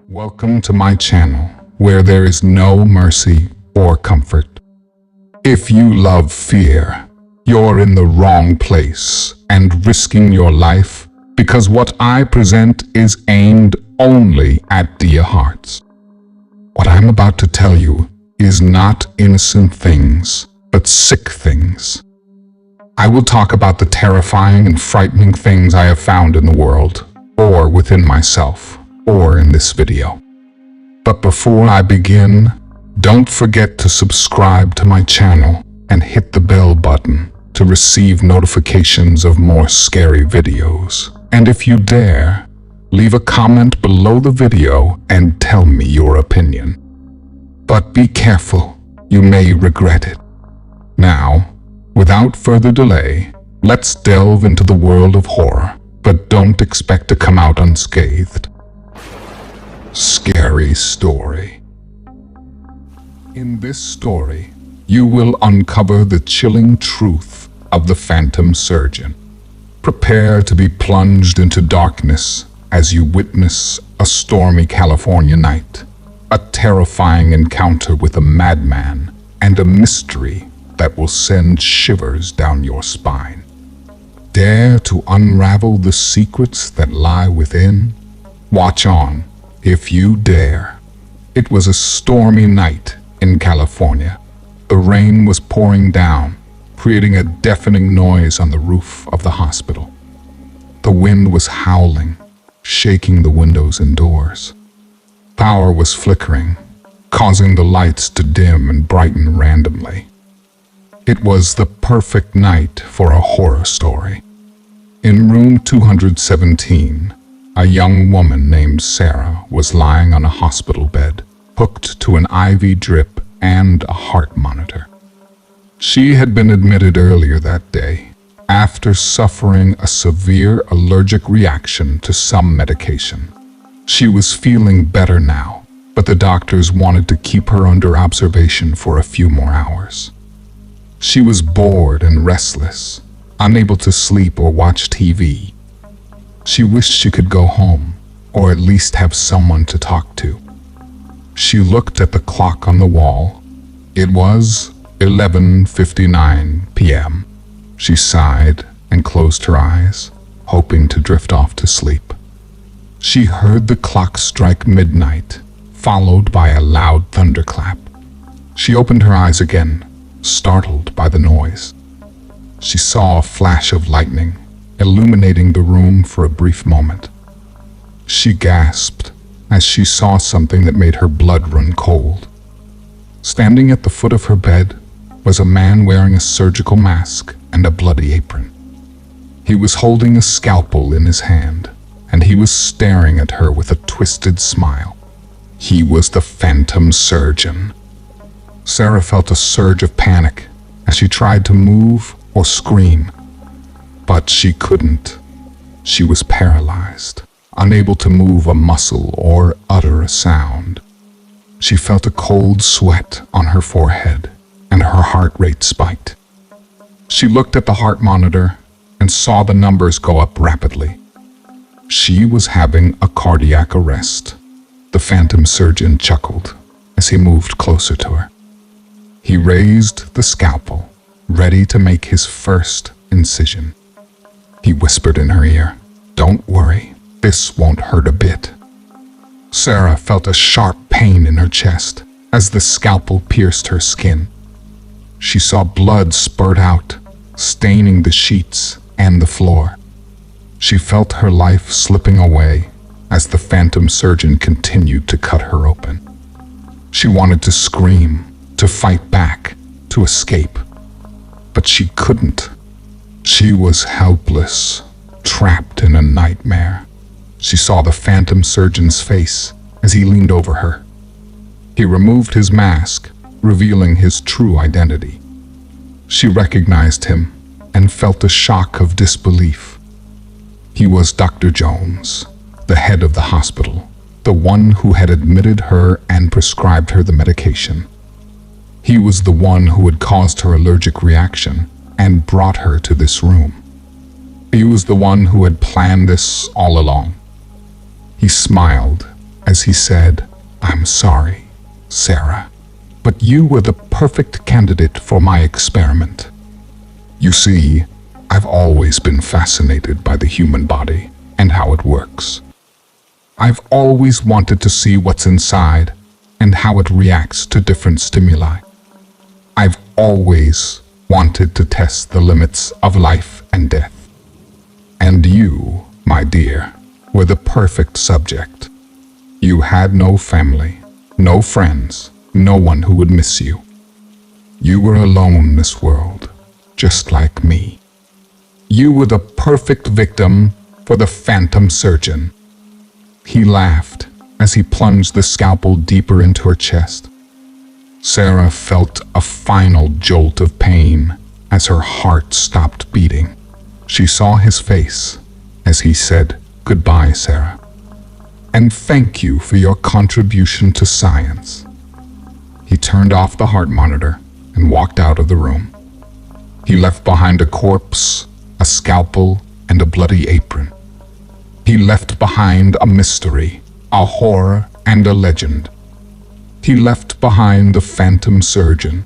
Welcome to my channel, where there is no mercy or comfort. If you love fear, you're in the wrong place and risking your life, because what I present is aimed only at dear hearts. What I'm about to tell you is not innocent things, but sick things. I will talk about the terrifying and frightening things I have found in the world, or within myself, or in this video. But before I begin, don't forget to subscribe to my channel and hit the bell button to receive notifications of more scary videos. And if you dare, leave a comment below the video and tell me your opinion. But be careful, you may regret it. Now, without further delay, let's delve into the world of horror, but don't expect to come out unscathed. Scary story. In this story, you will uncover the chilling truth of the phantom surgeon. Prepare to be plunged into darkness as you witness a stormy California night, a terrifying encounter with a madman, and a mystery that will send shivers down your spine. Dare to unravel the secrets that lie within? Watch on, if you dare. It was a stormy night in California. The rain was pouring down, creating a deafening noise on the roof of the hospital. The wind was howling, shaking the windows and doors. Power was flickering, causing the lights to dim and brighten randomly. It was the perfect night for a horror story. In room 217, a young woman named Sarah was lying on a hospital bed, hooked to an IV drip and a heart monitor. She had been admitted earlier that day after suffering a severe allergic reaction to some medication. She was feeling better now, but the doctors wanted to keep her under observation for a few more hours. She was bored and restless, unable to sleep or watch TV. She wished she could go home, or at least have someone to talk to. She looked at the clock on the wall. It was 11:59 p.m. She sighed and closed her eyes, hoping to drift off to sleep. She heard the clock strike midnight, followed by a loud thunderclap. She opened her eyes again, startled by the noise. She saw a flash of lightning, illuminating the room for a brief moment. She gasped as she saw something that made her blood run cold. Standing at the foot of her bed was a man wearing a surgical mask and a bloody apron. He was holding a scalpel in his hand, and he was staring at her with a twisted smile. He was the phantom surgeon. Sarah felt a surge of panic as she tried to move or scream, but she couldn't. She was paralyzed, unable to move a muscle or utter a sound. She felt a cold sweat on her forehead, and her heart rate spiked. She looked at the heart monitor and saw the numbers go up rapidly. She was having a cardiac arrest. The phantom surgeon chuckled as he moved closer to her. He raised the scalpel, ready to make his first incision. He whispered in her ear, "Don't worry, this won't hurt a bit." Sarah felt a sharp pain in her chest as the scalpel pierced her skin. She saw blood spurt out, staining the sheets and the floor. She felt her life slipping away as the phantom surgeon continued to cut her open. She wanted to scream, to fight back, to escape, but she couldn't. She was helpless, trapped in a nightmare. She saw the phantom surgeon's face as he leaned over her. He removed his mask, revealing his true identity. She recognized him and felt a shock of disbelief. He was Dr. Jones, the head of the hospital, the one who had admitted her and prescribed her the medication. He was the one who had caused her allergic reaction and brought her to this room. He was the one who had planned this all along. He smiled as he said, "I'm sorry, Sarah, but you were the perfect candidate for my experiment. You see, I've always been fascinated by the human body and how it works. I've always wanted to see what's inside and how it reacts to different stimuli. I've always wanted to test the limits of life and death. And you, my dear, were the perfect subject. You had no family, no friends, no one who would miss you. You were alone in this world, just like me. You were the perfect victim for the phantom surgeon." He laughed as he plunged the scalpel deeper into her chest. Sarah felt a final jolt of pain as her heart stopped beating. She saw his face as he said, "Goodbye, Sarah, and thank you for your contribution to science." He turned off the heart monitor and walked out of the room. He left behind a corpse, a scalpel, and a bloody apron. He left behind a mystery, a horror, and a legend. He left behind the phantom surgeon.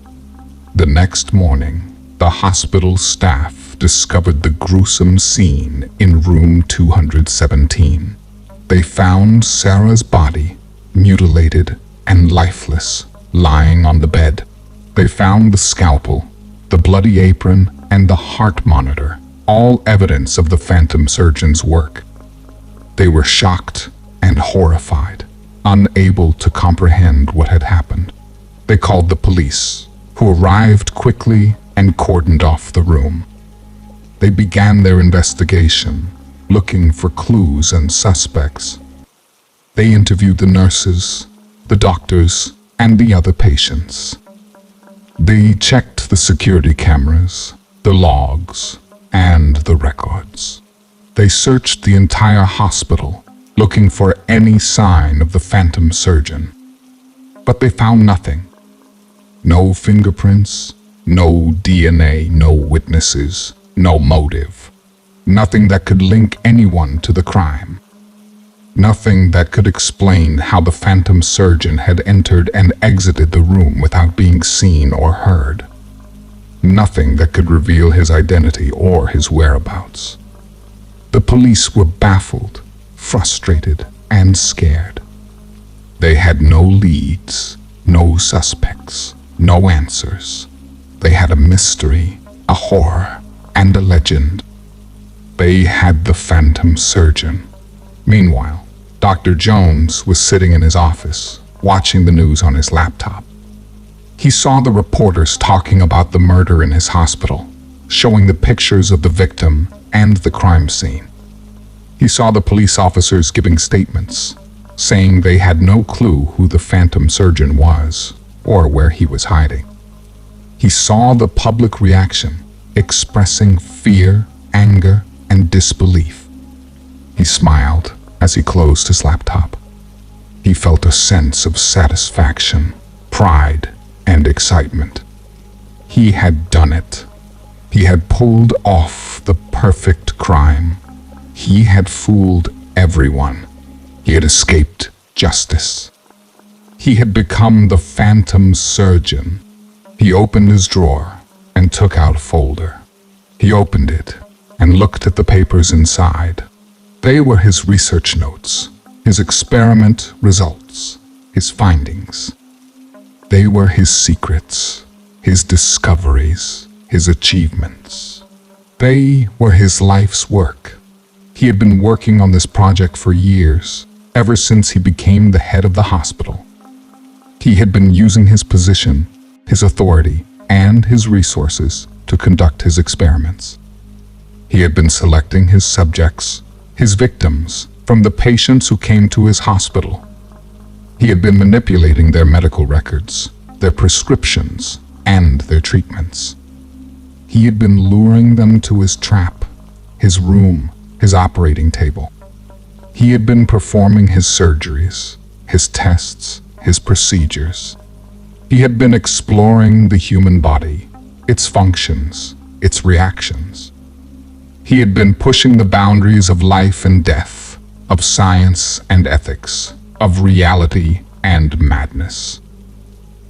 The next morning, the hospital staff discovered the gruesome scene in room 217. They found Sarah's body, mutilated and lifeless, lying on the bed. They found the scalpel, the bloody apron, and the heart monitor, all evidence of the phantom surgeon's work. They were shocked and horrified, unable to comprehend what had happened. They called the police, who arrived quickly and cordoned off the room. They began their investigation, looking for clues and suspects. They interviewed the nurses, the doctors, and the other patients. They checked the security cameras, the logs, and the records. They searched the entire hospital, looking for any sign of the phantom surgeon. But they found nothing. No fingerprints, no DNA, no witnesses, no motive. Nothing that could link anyone to the crime. Nothing that could explain how the phantom surgeon had entered and exited the room without being seen or heard. Nothing that could reveal his identity or his whereabouts. The police were baffled, frustrated, and scared. They had no leads, no suspects, no answers. They had a mystery, a horror, and a legend. They had the phantom surgeon. Meanwhile, Dr. Jones was sitting in his office, watching the news on his laptop. He saw the reporters talking about the murder in his hospital, showing the pictures of the victim and the crime scene. He saw the police officers giving statements, saying they had no clue who the phantom surgeon was or where he was hiding. He saw the public reaction, expressing fear, anger, and disbelief. He smiled as he closed his laptop. He felt a sense of satisfaction, pride, and excitement. He had done it. He had pulled off the perfect crime. He had fooled everyone. He had escaped justice. He had become the phantom surgeon. He opened his drawer and took out a folder. He opened it and looked at the papers inside. They were his research notes, his experiment results, his findings. They were his secrets, his discoveries, his achievements. They were his life's work. He had been working on this project for years, ever since he became the head of the hospital. He had been using his position, his authority, and his resources to conduct his experiments. He had been selecting his subjects, his victims, from the patients who came to his hospital. He had been manipulating their medical records, their prescriptions, and their treatments. He had been luring them to his trap, his room, his operating table. He had been performing his surgeries, his tests, his procedures. He had been exploring the human body, its functions, its reactions. He had been pushing the boundaries of life and death, of science and ethics, of reality and madness.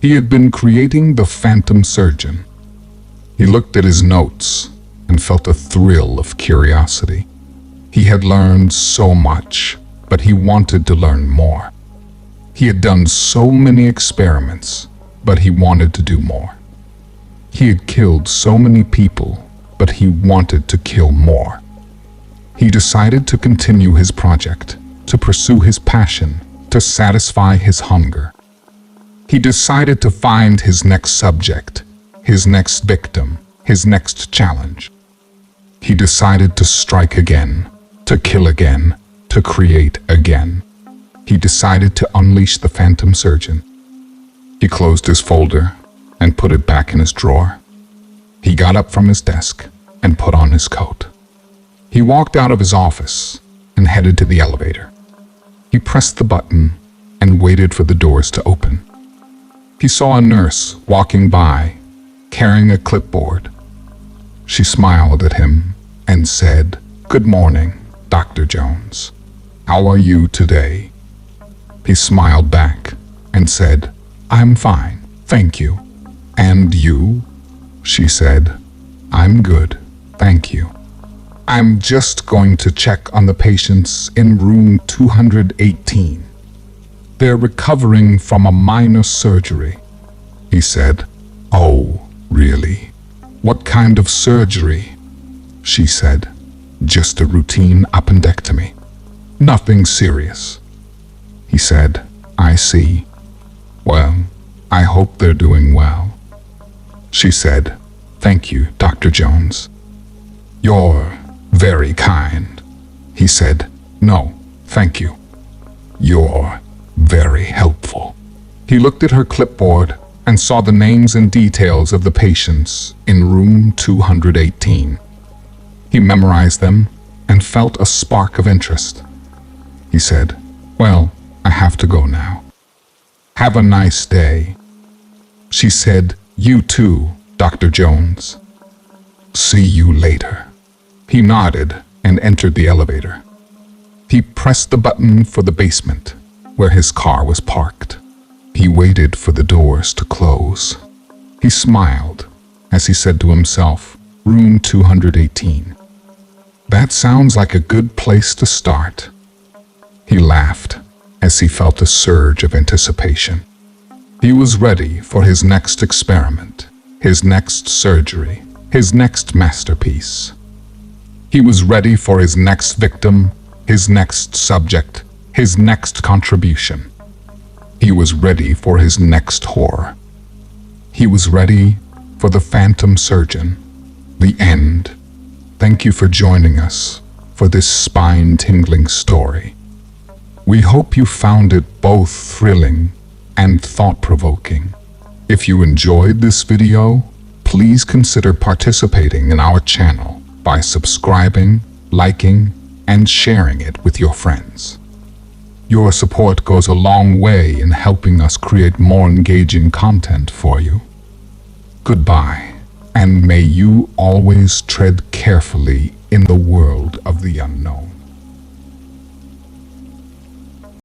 He had been creating the phantom surgeon. He looked at his notes and felt a thrill of curiosity. He had learned so much, but he wanted to learn more. He had done so many experiments, but he wanted to do more. He had killed so many people, but he wanted to kill more. He decided to continue his project, to pursue his passion, to satisfy his hunger. He decided to find his next subject, his next victim, his next challenge. He decided to strike again, to kill again, to create again. He decided to unleash the phantom surgeon. He closed his folder and put it back in his drawer. He got up from his desk and put on his coat. He walked out of his office and headed to the elevator. He pressed the button and waited for the doors to open. He saw a nurse walking by, carrying a clipboard. She smiled at him and said, "Good morning, Dr. Jones. How are you today?" He smiled back and said, "I'm fine, thank you." "And you?" she said. "I'm good, thank you. I'm just going to check on the patients in room 218. They're recovering from a minor surgery," he said. "Oh, really? What kind of surgery?" she said. "Just a routine appendectomy. Nothing serious." He said, "I see. Well, I hope they're doing well." She said, "Thank you, Dr. Jones." "You're very kind," he said. "No, thank you. You're very helpful." He looked at her clipboard and saw the names and details of the patients in room 218. He memorized them and felt a spark of interest. He said, "Well, I have to go now. Have a nice day." She said, "You too, Dr. Jones. See you later." He nodded and entered the elevator. He pressed the button for the basement, where his car was parked. He waited for the doors to close. He smiled as he said to himself, "Room 218. That sounds like a good place to start." He laughed as he felt a surge of anticipation. He was ready for his next experiment, his next surgery, his next masterpiece. He was ready for his next victim, his next subject, his next contribution. He was ready for his next horror. He was ready for the phantom surgeon, the end. Thank you for joining us for this spine-tingling story. We hope you found it both thrilling and thought-provoking. If you enjoyed this video, please consider participating in our channel by subscribing, liking, and sharing it with your friends. Your support goes a long way in helping us create more engaging content for you. Goodbye, and may you always tread carefully in the world of the unknown.